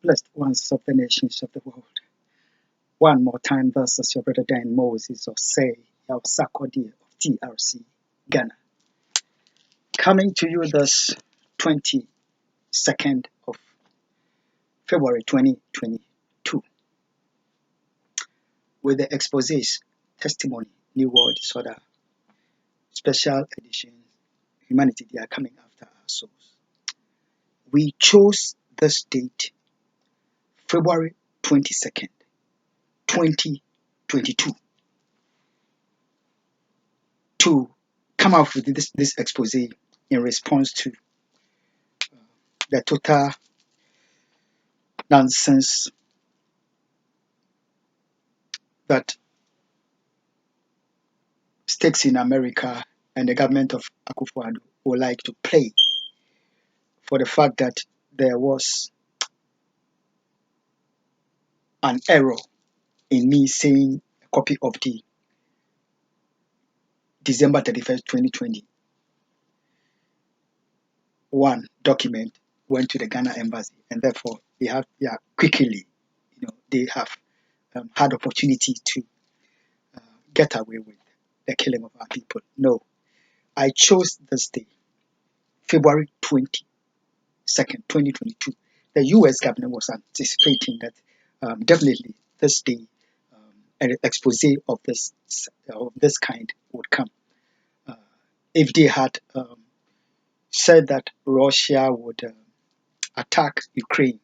Blessed ones of the nations of the world. One more time, thus is your brother Dan Moses of Say, of Sakodi of TRC, Ghana. Coming to you this 22nd of February 2022 with the exposés, testimony, New World Disorder, special edition, Humanity, they are coming after our souls. We chose this date, February 22nd, 2022, to come out with this expose in response to the total nonsense that states in America and the government of Akufo Addo would like to play for the fact that there was an error in me saying a copy of the December 31st, 2021 document went to the Ghana embassy, and therefore they have quickly, they have had opportunity to get away with the killing of our people. No, I chose this day, February 22nd, 2022. The U.S. government was anticipating that definitely this day an expose of this kind would come. If they had said that Russia would attack Ukraine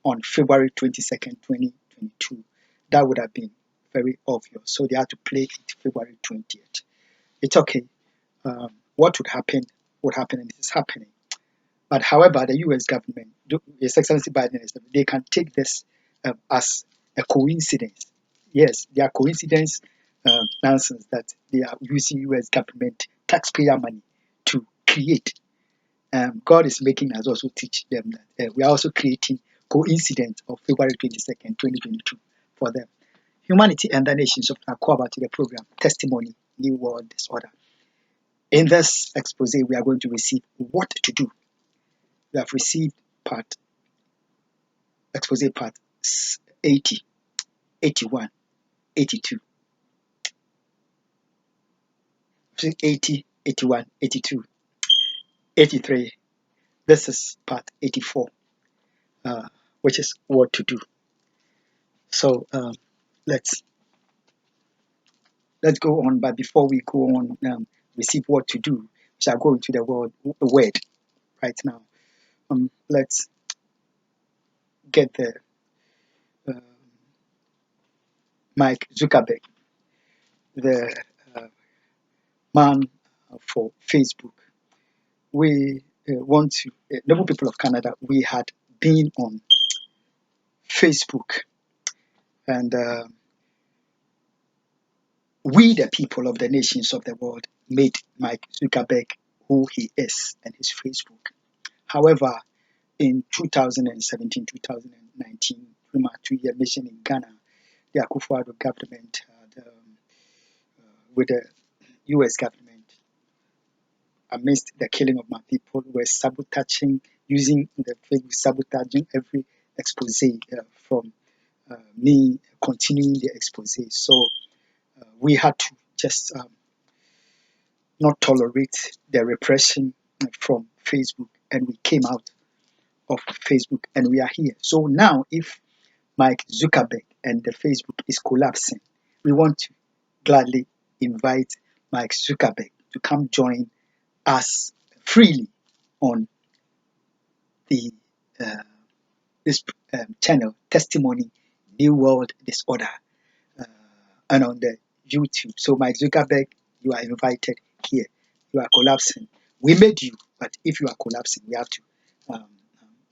on February 22nd, 2022, that would have been very obvious. So they had to play it February 20th. It's okay. What would happen, and it is happening. But however, the U.S. government, His Excellency Biden, they can take this as a coincidence. Yes, they are coincidence nonsense that they are using U.S. government taxpayer money to create. God is making us also teach them that we are also creating coincidence of February 22nd, 2022 for them. Humanity and the nations of Nakoba to the program Testimony, New World Disorder. In this expose, we are going to receive what to do. We have received expose part 80, 81, 82. 80, 81, 82, 83. This is part 84, which is what to do. So let's go on. But before we go on, receive what to do, we shall go into the word right now. Let's get the Mike Zuckerberg, the man for Facebook. We want to, noble people of Canada, we had been on Facebook, and we, the people of the nations of the world, made Mike Zuckerberg who he is and his Facebook. However, in 2017, 2019, 2-year mission in Ghana, the Akufo Addo government had, with the U.S. government, amidst the killing of my people, were sabotaging, using the Facebook, sabotaging every expose from me continuing the expose. So we had to just not tolerate the repression from Facebook, and we came out of Facebook, and we are here. So now, if Mike Zuckerberg and the Facebook is collapsing, we want to gladly invite Mike Zuckerberg to come join us freely on the this channel, Testimony, New World Disorder, and on the YouTube. So Mike Zuckerberg, you are invited here. You are collapsing. We made you, but if you are collapsing, we have to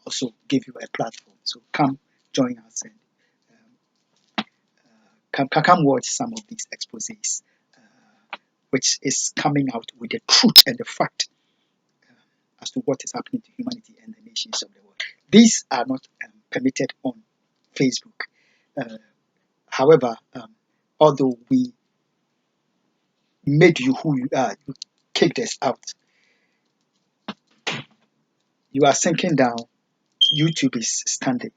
also give you a platform. So come join us and come watch some of these exposés, which is coming out with the truth and the fact as to what is happening to humanity and the nations of the world. These are not permitted on Facebook. However, although we made you who you are, you kicked us out. You are sinking down. YouTube is standing.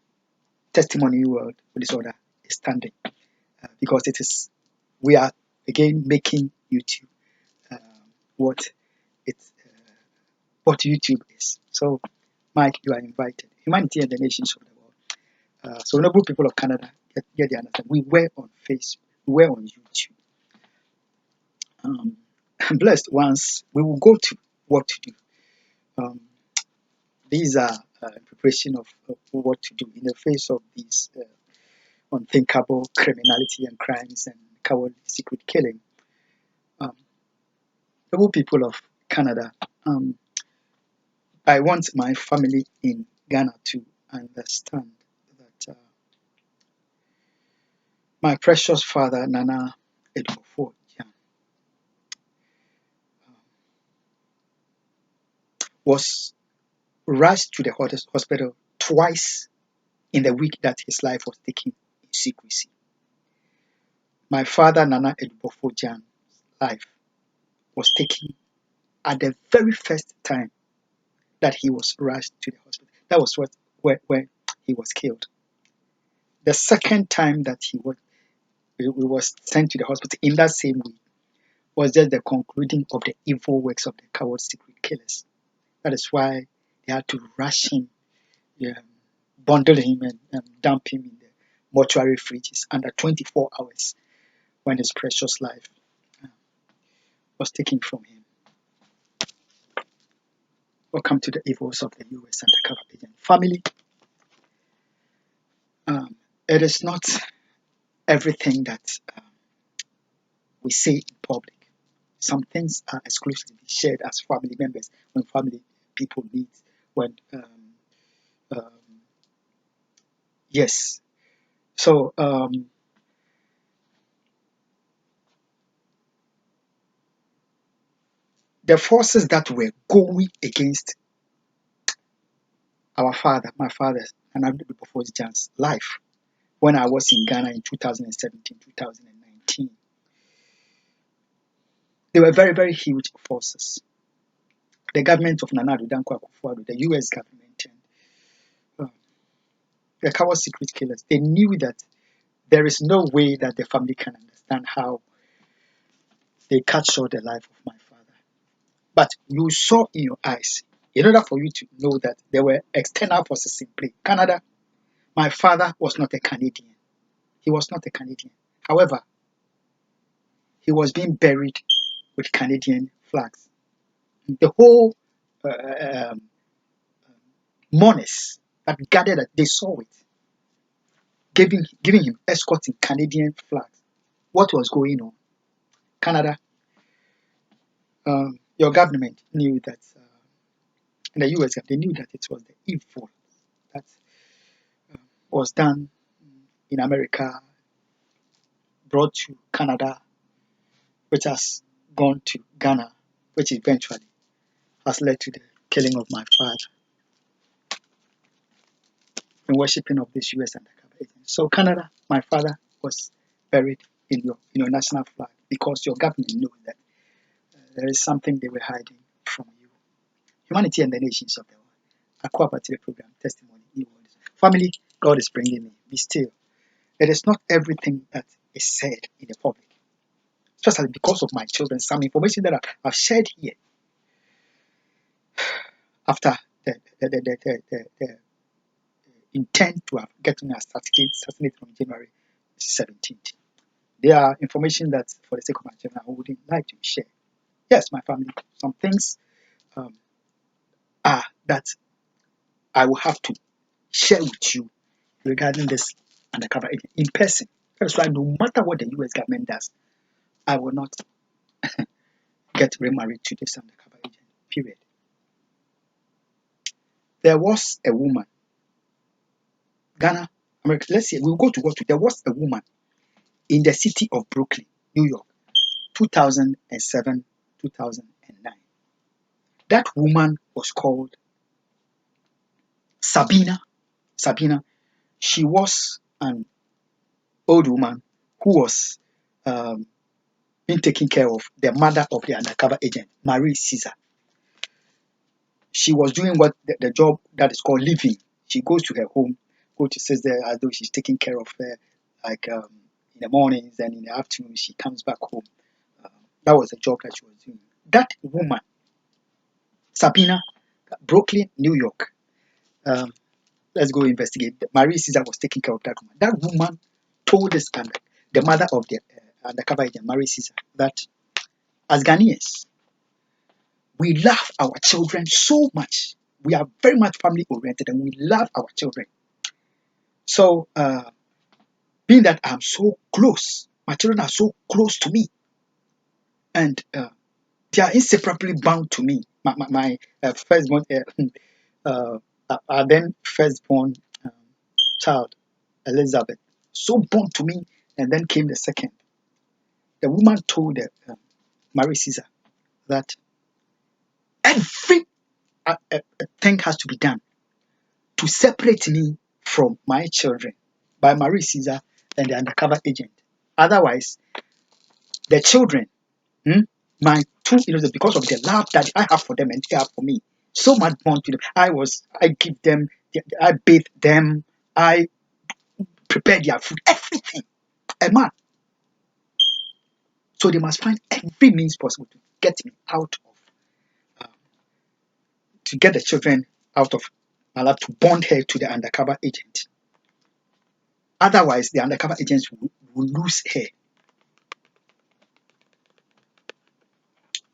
testimony world disorder is standing because we are again making YouTube um, what it's what YouTube is. So, Mike, you are invited. Humanity and the nations of the world. So, noble people of Canada, get the understand. We were on Facebook, we were on YouTube. I'm blessed once we will go to what to do. Um, these are preparation of what to do in the face of these unthinkable criminality and crimes and cowardly secret killing. Um, noble people of Canada, I want my family in Ghana to understand that my precious father, Nana Akufo, was rushed to the hospital twice in the week that his life was taken in secrecy. My father, Nana Akufo life was taken at the very first time that he was rushed to the hospital. That was where he was killed. The second time that he was sent to the hospital in that same week was just the concluding of the evil works of the coward secret killers. That is why they had to rush him, yeah, bundle him, and dump him in the mortuary fridges under 24 hours when his precious life uh, was taken from him. Welcome to the evils of the US undercover agent family. It is not everything that we say in public. Some things are exclusively shared as family members when family people meet. When um, yes, so the forces that were going against our father, my father's, and Addo before Jan's life when I was in Ghana in 2017, 2019, they were very, very huge forces. The government of Nana Addo Dankwa Akufo-Addo, the US government, and the coward secret killers, they knew that there is no way that the family can understand how they cut short the life of my father. But you saw in your eyes, in order for you to know that there were external forces in play. Canada, my father was not a Canadian. He was not a Canadian. However, he was being buried with Canadian flags. The whole um, mourners that gathered, that they saw it, giving him escorting Canadian flags. What was going on? Canada, your government knew that, and the US, they knew that it was the evil that was done in America, brought to Canada, which has gone to Ghana, which eventually has led to the killing of my father and worshipping of this US undercover agent. So Canada, my father was buried in your national flag because your government knew that there is something they were hiding from you. Humanity and the nations of the world. Aqua Party program, testimony, family, God is bringing me. Be still. It is not everything that is said in the public, especially because of my children. Some information that I've shared here after the intent to have gotten assassinated on January 17th. They are information that, for the sake of my children, I wouldn't like to share. Yes, my family, some things are that I will have to share with you regarding this undercover agent in person. That's why no matter what the US government does, I will not get remarried to this undercover agent. Period. There was a woman, Ghana, America. Let's say we'll go to what there was a woman in the city of Brooklyn, New York, 2007, 2009. That woman was called Sabina. Sabina. She was an old woman who was being taken care of the mother of the undercover agent, Marie Caesar. She was doing what the job that is called living. She goes to her home, go to sit there as though she's taking care of her, like in the mornings, and in the afternoon she comes back home. That was the job that she was doing. That woman, Sabina, Brooklyn, New York. Um, let's go investigate. Marie Caesar was taking care of that woman. That woman told this the mother of the undercover agent, Marie Caesar, that as Ghanaians, we love our children so much. We are very much family oriented and we love our children. So, being that I'm so close, my children are so close to me, and they are inseparably bound to me. My firstborn, then firstborn um, child, Elizabeth, so bound to me, and then came the second. The woman told Marie Caesar that every thing has to be done to separate me from my children by Marie Caesar and the undercover agent. Otherwise, the children, my two innocent, because of the love that I have for them and they have for me, so much bond to them. I give them, I bathe them, I prepare their food, everything. A man. So they must find every means possible to get me out of, to get the children out of my life, to bond her to the undercover agent. Otherwise, the undercover agents will lose her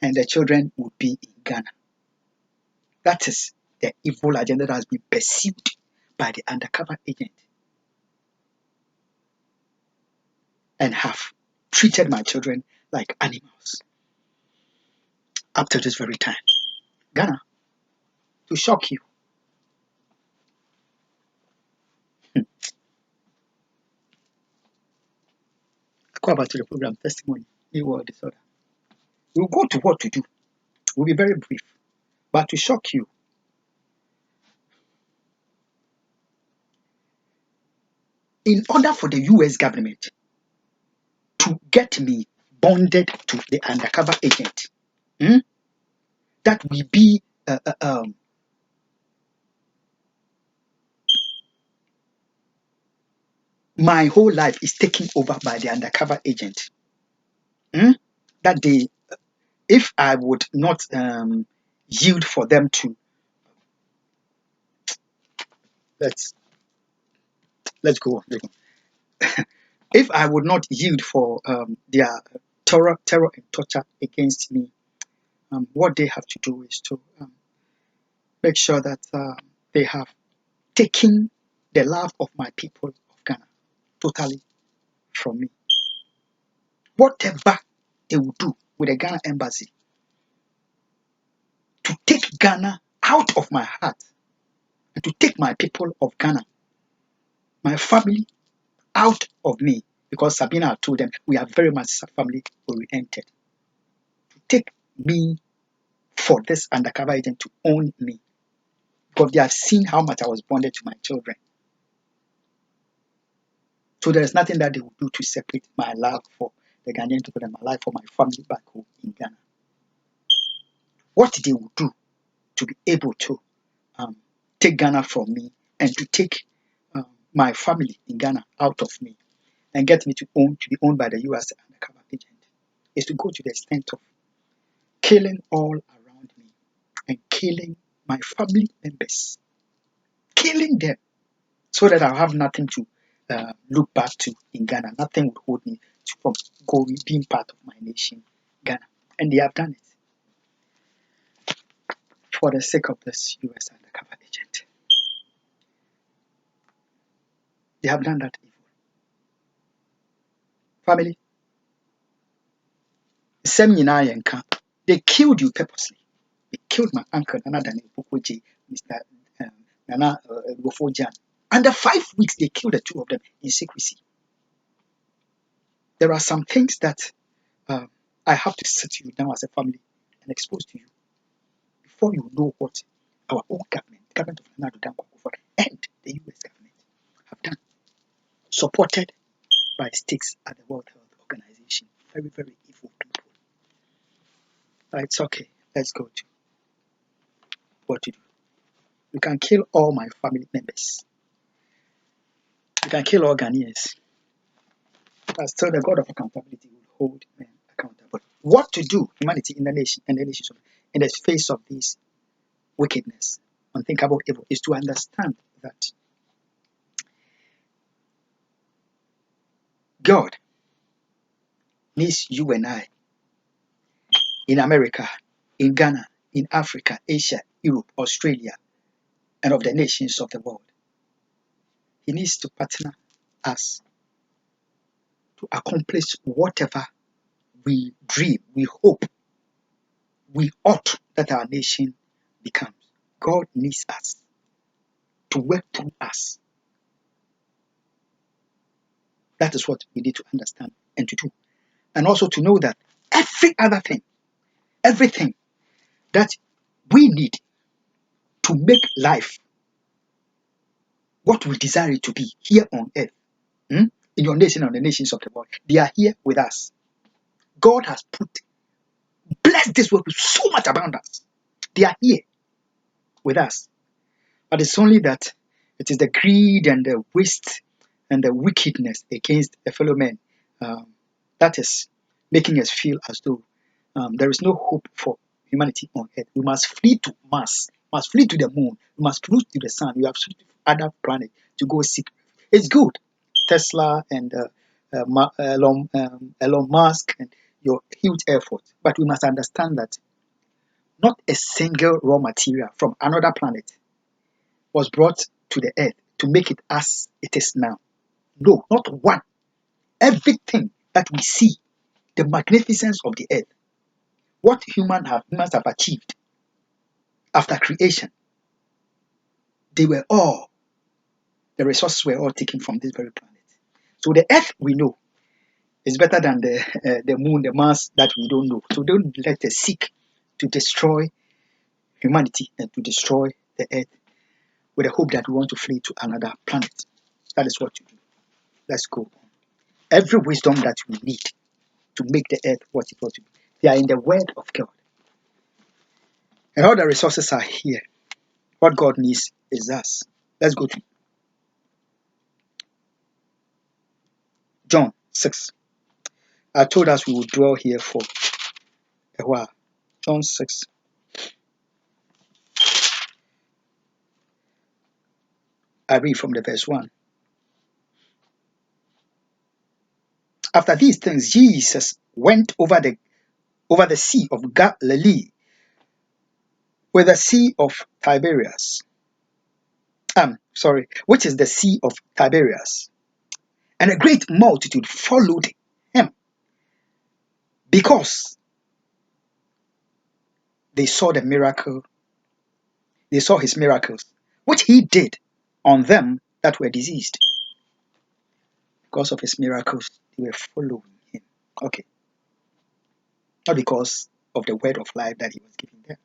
and the children will be in Ghana. That is the evil agenda that has been pursued by the undercover agent and have treated my children like animals up to this very time. Ghana, to shock you, I go about to the program testimony, new world disorder. We'll go to what to do. We'll be very brief. But to shock you, in order for the US government to get me bonded to the undercover agent, that will be my whole life is taken over by the undercover agent. That they, if I would not yield for them to, let's go on. If I would not yield for their terror and torture against me, what they have to do is to make sure that they have taken the love of my people of Ghana totally from me. Whatever they will do with the Ghana embassy to take Ghana out of my heart and to take my people of Ghana, my family, out of me, because Sabina told them we are very much family oriented. To take me for this undercover agent to own me, because they have seen how much I was bonded to my children. So there is nothing that they will do to separate my love for the Ghanaian people and my life for my family back home in Ghana. What they will do to be able to take Ghana from me and to take my family in Ghana out of me and get me to be owned by the US undercover agent is to go to the extent of killing all around me and killing my family members, killing them so that I'll have nothing to look back to in Ghana. Nothing would hold me from being part of my nation, Ghana. And they have done it for the sake of this US undercover agent. They have done that evil. Family, they killed you purposely. They killed my uncle, Nana Daniel Pokoji, Mr. Nana Gofojan. Under 5 weeks, they killed the two of them in secrecy. There are some things that I have to sit you down as a family and expose to you before you know what our own government of Nana Addo and the US government have done, supported by states at the World Health Organization. Very, very evil people. It's okay. Let's go to what to do. You can kill all my family members. You can kill all Ghanaians, but still the God of accountability will hold men accountable. What to do, humanity in the nation and the nations in the face of this wickedness, unthinkable evil, is to understand that God needs you and I in America, in Ghana, in Africa, Asia, Europe, Australia, and of the nations of the world. He needs to partner us to accomplish whatever we dream, we hope, we ought that our nation becomes. God needs us to work through us. That is what we need to understand and to do. And also to know that every other thing, everything that we need to make life what we desire it to be here on earth, in your nation and the nations of the world, they are here with us. God has blessed this world with so much abundance. They are here with us. But it's only that it is the greed and the waste and the wickedness against a fellow man that is making us feel as though there is no hope for humanity on earth. We must flee to Mars, must flee to the moon, we must flee to the sun. We have to other planet to go seek. It's good. Tesla and Elon Musk and your huge effort. But we must understand that not a single raw material from another planet was brought to the earth to make it as it is now. No, not one. Everything that we see, the magnificence of the earth, what humans have achieved after creation, the resources were all taken from this very planet. So the earth we know is better than the moon, the Mars that we don't know. So don't let us seek to destroy humanity and to destroy the earth with the hope that we want to flee to another planet. That is what you do. Let's go on. Every wisdom that we need to make the earth what it ought to be, they are in the word of God. And all the resources are here. What God needs is us. Let's go to John 6. I told us we would dwell here for a while. John 6. I read from the verse 1. After these things, Jesus went over the sea of Galilee, with the sea of Tiberias. Which is the sea of Tiberias. And a great multitude followed him, because they saw his miracles, which he did on them that were diseased. Because of his miracles, they were following him. Okay. Not because of the word of life that he was giving them.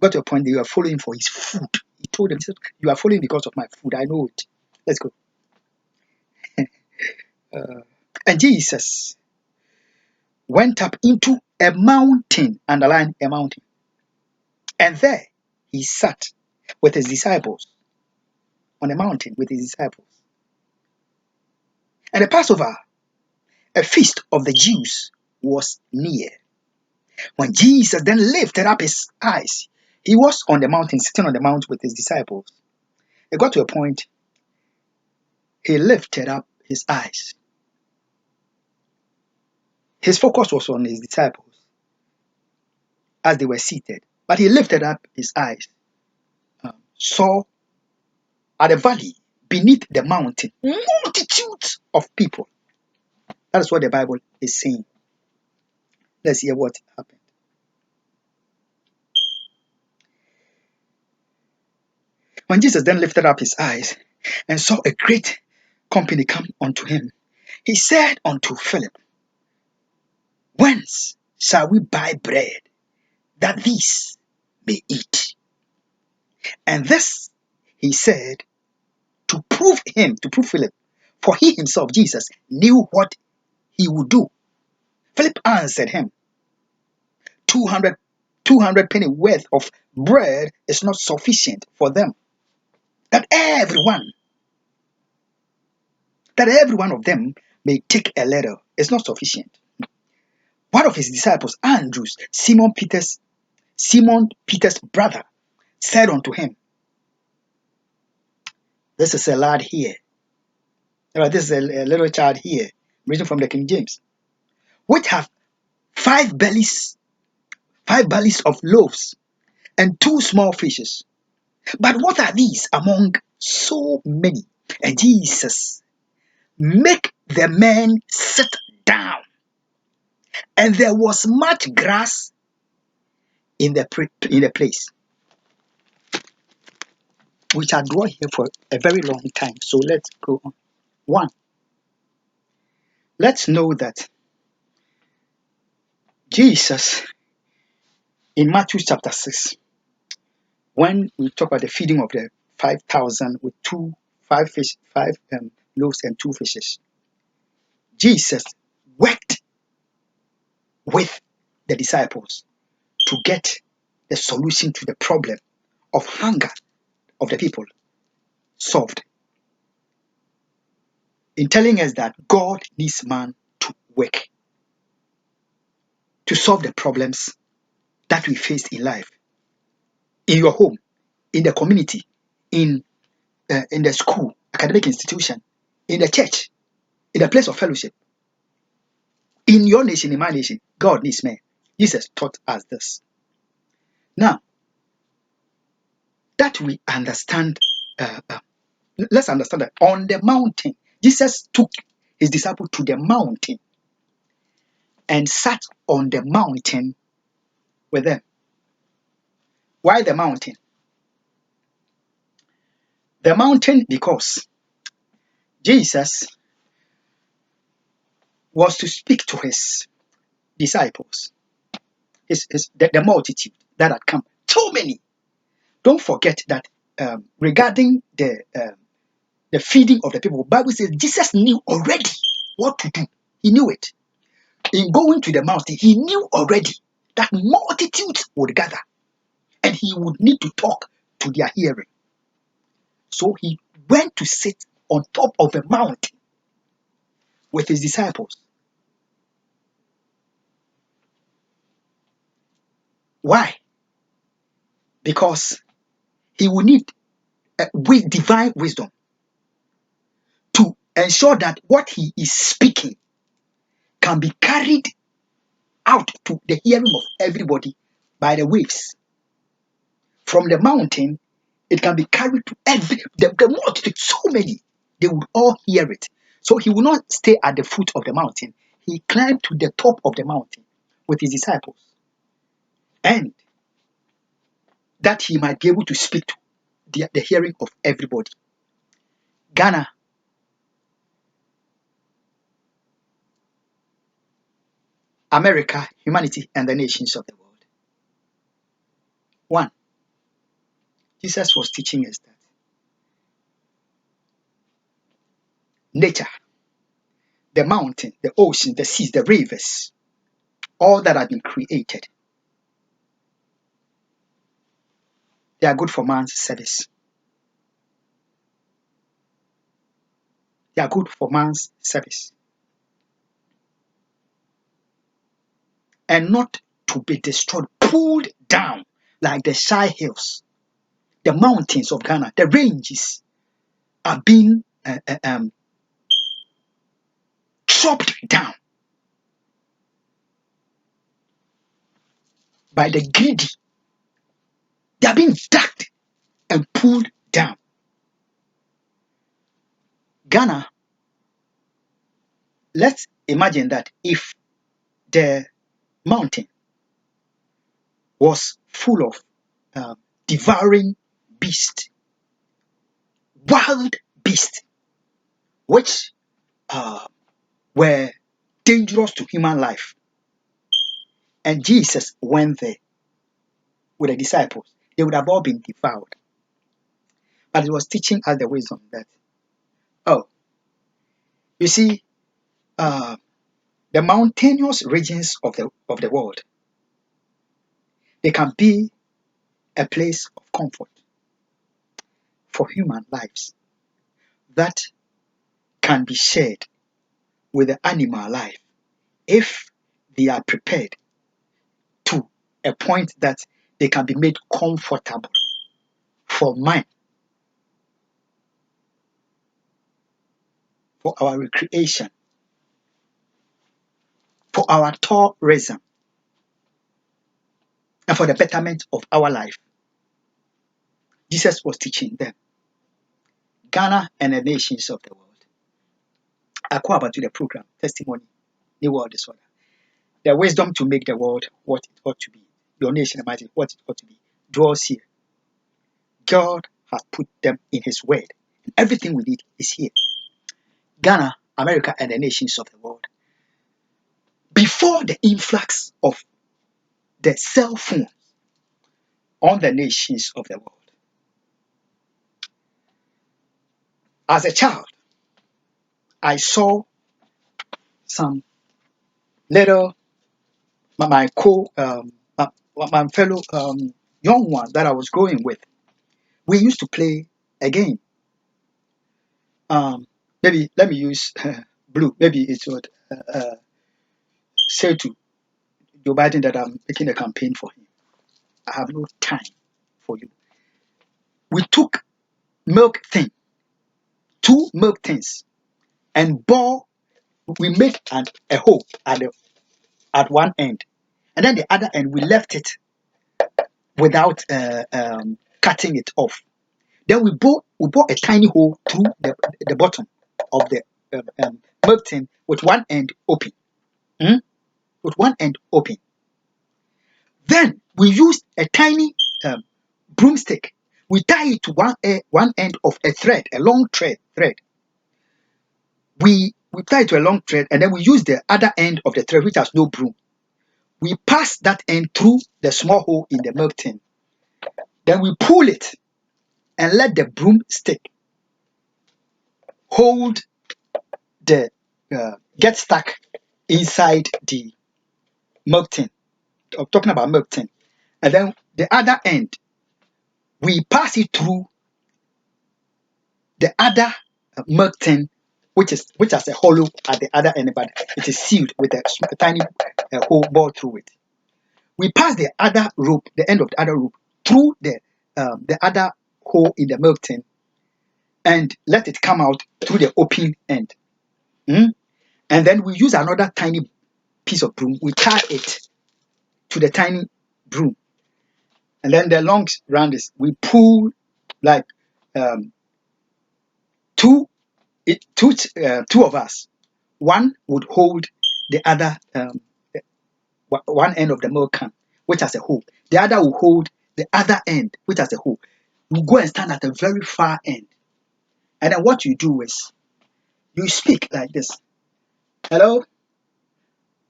Got to a point they were following for his food. He told them, you are following because of my food. I know it. Let's go. And Jesus went up into a mountain, underline a mountain. And there he sat with his disciples on a mountain with his disciples. And the Passover, a feast of the Jews, was near. When Jesus then lifted up his eyes, he was on the mountain, sitting on the mount with his disciples. It got to a point, he lifted up his eyes. His focus was on his disciples as they were seated. But he lifted up his eyes, saw at the valley beneath the mountain multitudes of people. That is what the Bible is saying. Let's hear what happened. When Jesus then lifted up his eyes and saw a great company come unto him, he said unto Philip, whence shall we buy bread that these may eat? And this he said to prove Philip, for he himself, Jesus, knew what he would do. Philip answered him, 200 penny worth of bread is not sufficient for them, that everyone that every one of them may take a letter, is not sufficient. One of his disciples, Andrew, Simon Peter's brother, said unto him, this is a lad here. This is a little child here, reading from the King James, which have five bellies of loaves and 2 small fishes. But what are these among so many? And Jesus make the men sit down. And there was much grass in the place. We shall dwell here for a very long time. So let's go on. 1. Let's know that Jesus in Matthew chapter 6, when we talk about the feeding of the 5,000 with 5 loaves and 2 fishes, Jesus worked with the disciples to get the solution to the problem of hunger of the people solved. In telling us that God needs man to work to solve the problems that we face in life, in your home, in the community, in the school, academic institution, in the church, in the place of fellowship, in your nation, in my nation. God needs men. Jesus taught us this. Now, that we understand, let's understand that on the mountain, Jesus took his disciples to the mountain and sat on the mountain with them. Why the mountain? The mountain because Jesus was to speak to his disciples, the multitude that had come. So many. Don't forget that regarding the feeding of the people, the Bible says Jesus knew already what to do. He knew it. In going to the mountain, he knew already that multitudes would gather and he would need to talk to their hearing. So he went to sit on top of a mountain with his disciples. Why? Because he will need with divine wisdom to ensure that what he is speaking can be carried out to the hearing of everybody by the waves. From the mountain, it can be carried to the multitude, so many, they would all hear it. So he will not stay at the foot of the mountain. He climbed to the top of the mountain with his disciples, and that he might be able to speak to the hearing of everybody. Ghana, America, humanity, and the nations of the world. 1. Jesus was teaching us that nature, the mountain, the ocean, the seas, the rivers, all that have been created, they are good for man's service. They are good for man's service. And not to be destroyed, pulled down like the shy hills. The mountains of Ghana, the ranges are being chopped down by the greedy. They are being dug and pulled down. Ghana, let's imagine that if the mountain was full of devouring beasts, wild beasts, which were dangerous to human life, and Jesus went there with the disciples, they would have all been devoured. But he was teaching us the wisdom that, you see, the mountainous regions of the world, they can be a place of comfort for human lives that can be shared with the animal life if they are prepared to a point that they can be made comfortable for man, for our recreation, for our tourism, and for the betterment of our life. Jesus was teaching them. Ghana and the nations of the world. I call about to the program, testimony, new world disorder. The wisdom to make the world what it ought to be. Your nation, imagine what it ought to be. Draws here. God has put them in His word. And everything we need is here. Ghana, America, and the nations of the world. Before the influx of the cell phone on the nations of the world. As a child, I saw some little my fellow young one that I was growing with. We used to play a game. Maybe let me use blue. Maybe it would say to Joe Biden that I'm making a campaign for him. I have no time for you. We took milk tin, 2 milk tins, and we make a hole at one end, and then the other end we left it without cutting it off. Then we bought a tiny hole through the bottom of the milk tin with one end open. With one end open. Then we used a tiny broomstick. We tie it to one end of a thread, a long thread. We tie it to a long thread, and then we use the other end of the thread, which has no broom. We pass that end through the small hole in the milk tin. Then we pull it and let the broomstick hold get stuck inside the milk tin. I'm talking about milk tin. And then the other end, we pass it through the other milk tin, which has a hollow at the other end, but it is sealed with a tiny hole bored through it. We pass the other rope, the end of the other rope, through the other hole in the milk tin, and let it come out through the open end. And then we use another tiny piece of broom. We tie it to the tiny broom, and then the long round is we pull like two of us. One would hold the other one end of the milk can, which has a hole. The other will hold the other end, which has a hole. You go and stand at the very far end, and then what you do is you speak like this. Hello,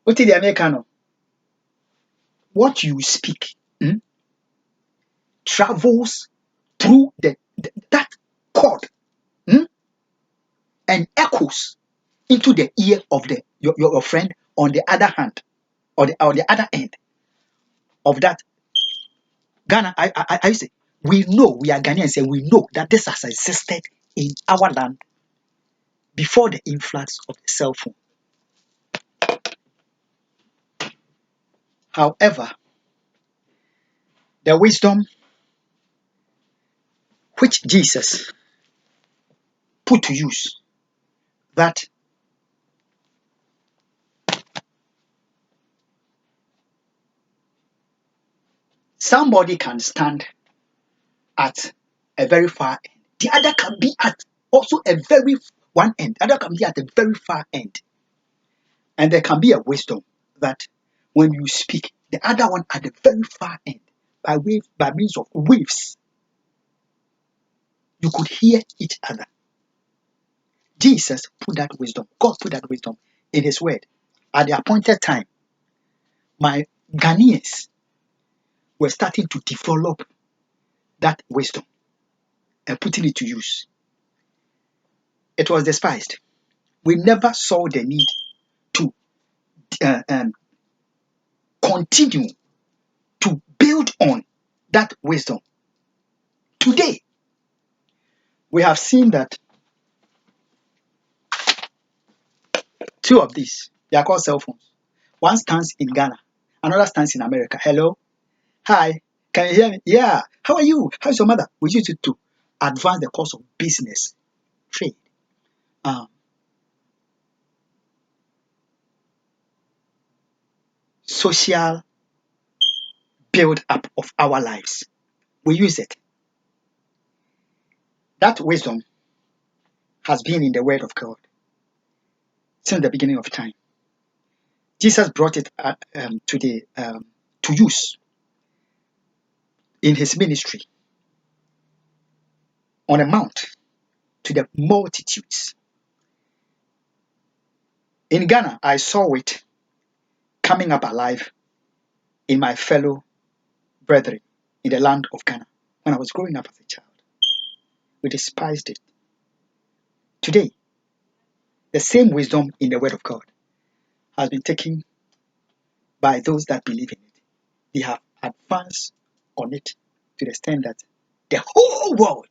what is the Americano? What you speak travels through that cord and echoes into the ear of your friend on the other hand or the other end of that. Ghana, I say we know, we are Ghanaians, and we know that this has existed in our land before the influx of the cell phone. However, the wisdom which Jesus put to use, that somebody can stand at a very far end, the other can be at also a very one end, the other can be at a very far end, and there can be a wisdom that when you speak, the other one at the very far end, by means of waves, you could hear each other. Jesus put that wisdom, God put that wisdom in His word. At the appointed time, my Ghanaians were starting to develop that wisdom and putting it to use. It was despised. We never saw the need to continue to build on that wisdom. Today, we have seen that Two of these, they are called cell phones. One stands in Ghana, another stands in America. Hello, hi, can you hear me? Yeah, how are you? How's your mother? We use it to advance the course of business, trade, um, social build up of our lives. We use it. That wisdom has been in the Word of God since the beginning of time. Jesus brought it to use in his ministry on a mount to the multitudes. In Ghana, I saw it coming up alive in my fellow brethren in the land of Ghana when I was growing up as a child. We despised it. Today, the same wisdom in the Word of God has been taken by those that believe in it. They have advanced on it to the extent that the whole world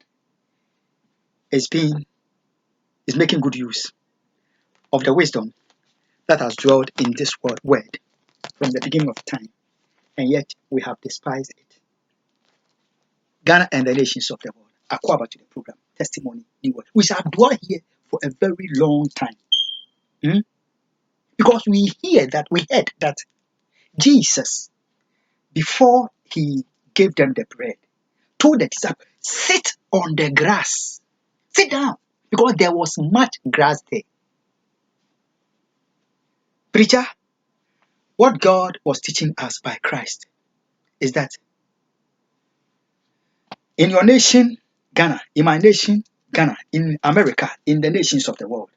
is making good use of the wisdom that has dwelled in this word from the beginning of time, and yet we have despised it. Ghana and the nations of the world. Akufo to the program. Testimony, new word. We shall dwell here for a very long time. Because we heard that Jesus, before he gave them the bread, told the disciples, sit on the grass. Sit down. Because there was much grass there. Preacher, what God was teaching us by Christ is that in your nation, Ghana, in my nation, Ghana, in America, in the nations of the world,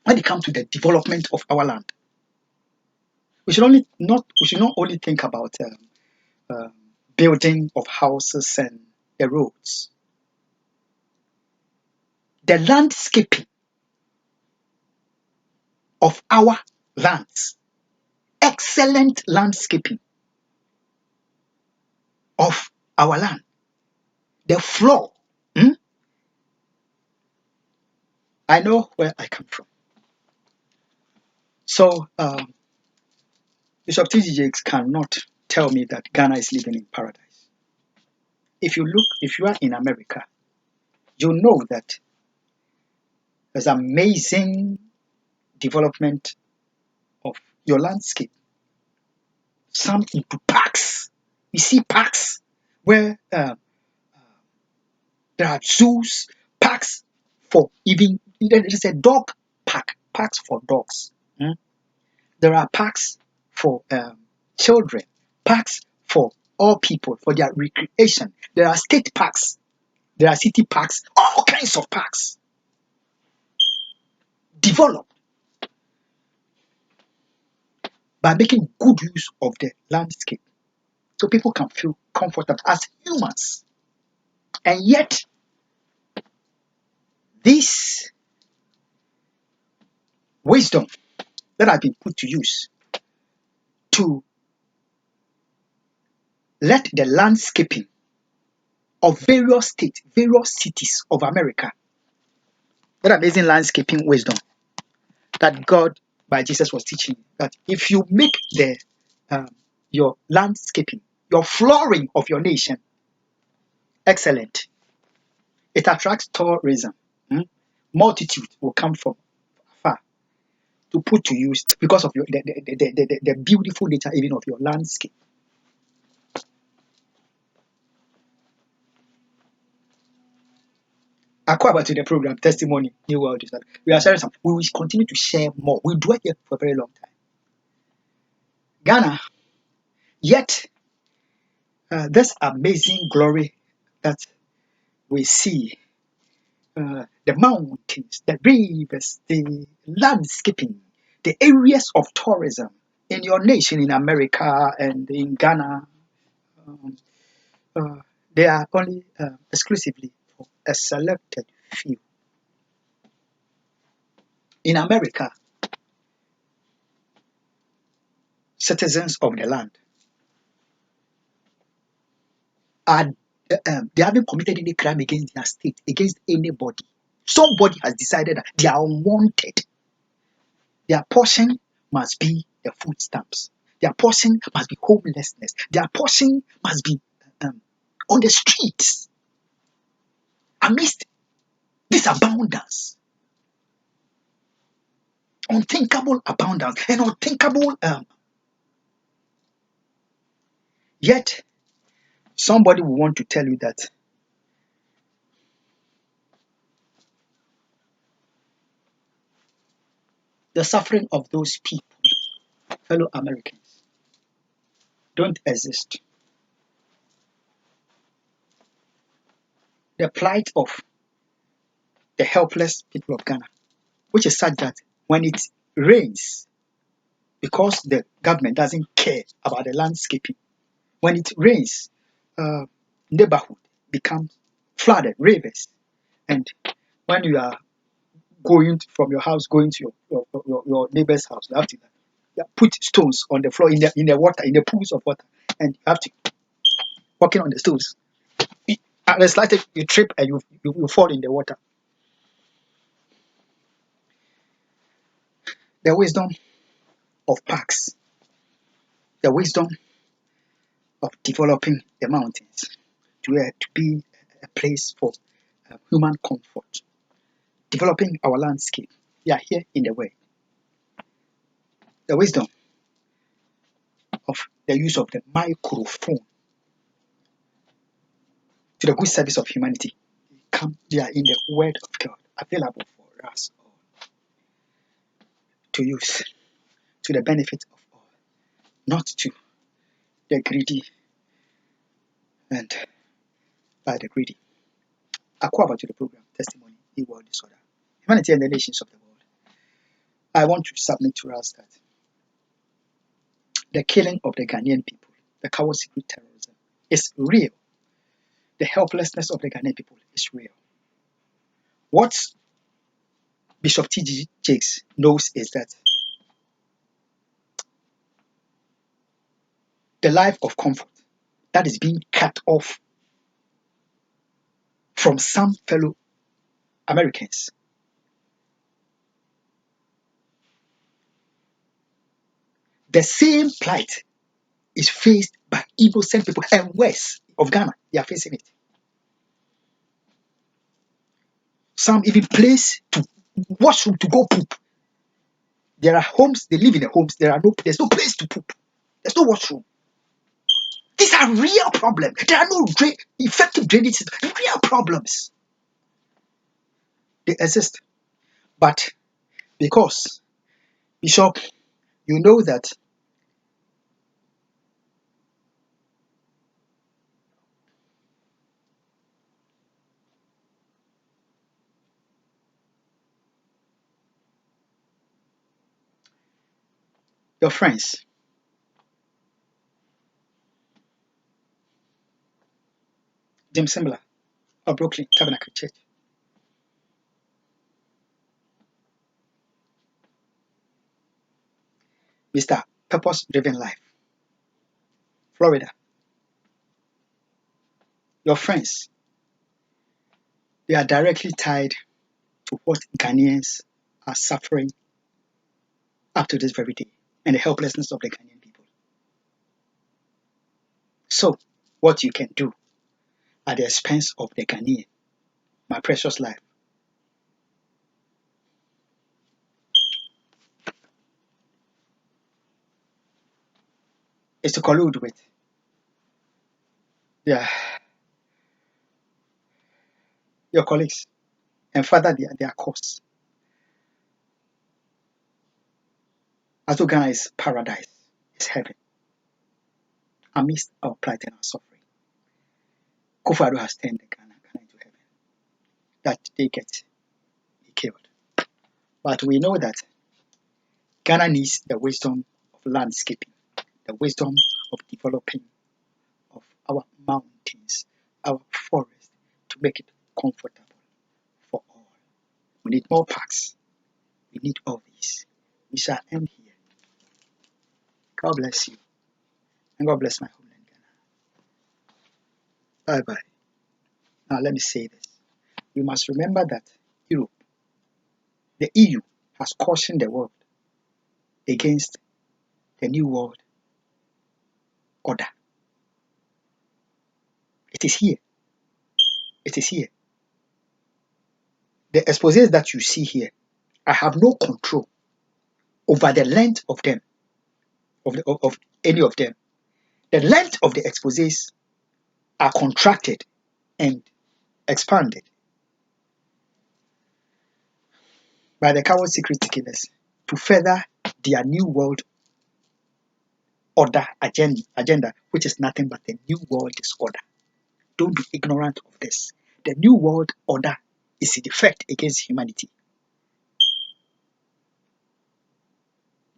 when it comes to the development of our land, we should not only think about building of houses and the roads. The landscaping of our lands, excellent landscaping of our land, the floor. I know where I come from. So Bishop T.D. Jakes cannot tell me that Ghana is living in paradise. If you are in America, you know that there's amazing development of your landscape. Some into parks. You see parks where there are zoos, parks for even, there is a dog park, parks for dogs. There are parks for children, parks for all people, for their recreation. There are state parks, there are city parks, all kinds of parks developed by making good use of the landscape so people can feel comfortable as humans. And yet, this wisdom that has been put to use to let the landscaping of various states, various cities of America, that amazing landscaping wisdom that God by Jesus was teaching, that if you make your landscaping, your flooring of your nation excellent, it attracts tourism. Multitude will come from far to put to use because of the beautiful nature even of your landscape. Akufo to the program, testimony, new world is that we are sharing some. We will continue to share more. We do it here for a very long time. Ghana, yet this amazing glory that we see, the mountains, the rivers, the landscaping, the areas of tourism in your nation, in America and in Ghana, they are only exclusively for a selected few. In America, citizens of the land are they haven't committed any crime against their state, against anybody. Somebody has decided that they are unwanted. Their portion must be the food stamps. Their portion must be homelessness. Their portion must be on the streets amidst this abundance, unthinkable abundance, and unthinkable. Yet, somebody will want to tell you that the suffering of those people, fellow Americans, don't exist. The plight of the helpless people of Ghana, which is such that when it rains, because the government doesn't care about the landscaping, when it rains, neighborhood becomes flooded, rivers, and when you are going from your house, going to your neighbor's house, you have to put stones on the floor in the water, in the pools of water, and you have to walking on the stones. At the slightest you trip and you fall in the water. The wisdom of parks, the wisdom of developing the mountains to be a place for human comfort, developing our landscape. We are here in the way. The wisdom of the use of the microphone to the good service of humanity. They are in the Word of God, available for us all to use to the benefit of all, not to the greedy and by the greedy. Akufo to the program, Testimony, the World Disorder, Humanity and the Nations of the World. I want to submit to us that the killing of the Ghanaian people, the coward secret terrorism, is real. The helplessness of the Ghanaian people is real. What Bishop T.G. Jakes knows is that the life of comfort that is being cut off from some fellow Americans, the same plight is faced by innocent people and worse of Ghana. They are facing it. Some even place to washroom to go poop. There are homes, they live in the homes, there's no place to poop. There's no washroom. These are real problems. There are no effective drainage systems. Real problems. They exist. But because, Bishop, you know that your friends, James Simbler of Brooklyn Tabernacle Church, Mr. Purpose Driven Life, Florida, your friends, they are directly tied to what Ghanaians are suffering up to this very day and the helplessness of the Ghanaian people. So, what you can do at the expense of the Ghanaian, my precious life, is to collude with your colleagues and further their cause. As though Ghana is paradise, is heaven, amidst our plight and our suffering. Akufo Addo has turned Ghana into heaven, that they get killed. But we know that Ghana needs the wisdom of landscaping, the wisdom of developing of our mountains, our forests, to make it comfortable for all. We need more parks. We need all these. We shall end here. God bless you. And God bless my homeland, Ghana. Bye bye. Now let me say this. We must remember that Europe, the EU, has cautioned the world against the New World Order. It is here. It is here. The exposés that you see here, I have no control over the length of them, of any of them. The length of the exposés are contracted and expanded by the coward security killers to further their New World Order agenda, which is nothing but the New World Disorder. Don't be ignorant of this. The New World Order is in effect against humanity.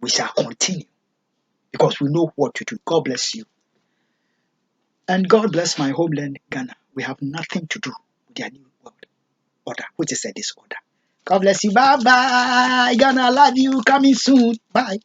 We shall continue because we know what to do. God bless you. And God bless my homeland, Ghana. We have nothing to do with their New World Order, which is a disorder. God bless you. Bye bye. Ghana, I love you. Coming soon. Bye.